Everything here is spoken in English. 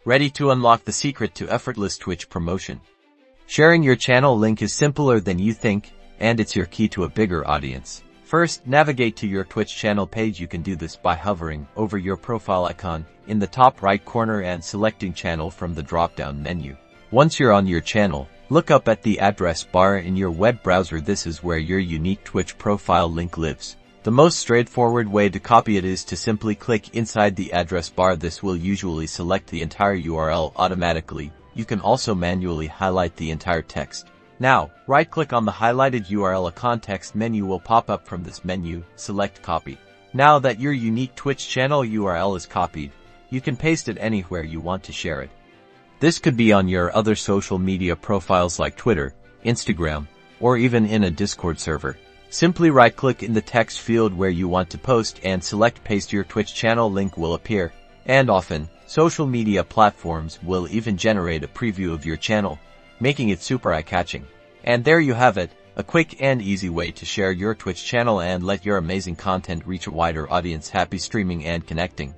Ready to unlock the secret to effortless Twitch promotion? Sharing your channel link is simpler than you think, and it's your key to a bigger audience. First, navigate to your Twitch channel page. You can do this by hovering over your profile icon in the top right corner and selecting channel from the drop-down menu. Once you're on your channel, look up at the address bar in your web browser. This is where your unique Twitch profile link lives. The most straightforward way to copy it is to simply click inside the address bar. This will usually select the entire URL automatically. You can also manually highlight the entire text. Now, right-click on the highlighted URL. A context menu will pop up from this menu. Select Copy. Now that your unique Twitch channel URL is copied, you can paste it anywhere you want to share it. This could be on your other social media profiles like Twitter, Instagram, or even in a Discord server. Simply right-click in the text field where you want to post and select Paste. Your Twitch channel link will appear, and often, social media platforms will even generate a preview of your channel, making it super eye-catching. And there you have it, a quick and easy way to share your Twitch channel and let your amazing content reach a wider audience. Happy streaming and connecting.